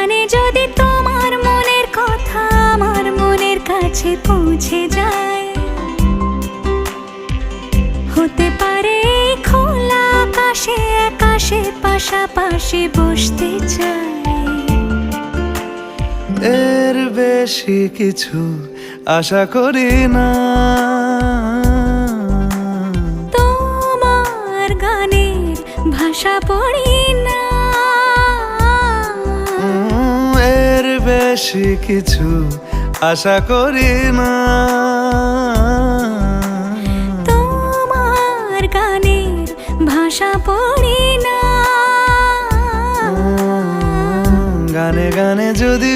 জানে যদি তোমার মনের কথা আমার মনের কাছে পৌঁছে যায়, হতে পারে এই খোলা আকাশে আকাশে পাশাপাশি বসতে চাই। এর বেশি কিছু আশা করি না, তোমার গানের ভাষা পড়ি না। এর বেশি কিছু আশা করি না, তোমার গানের ভাষা পড়ি না। গানে গানে যদি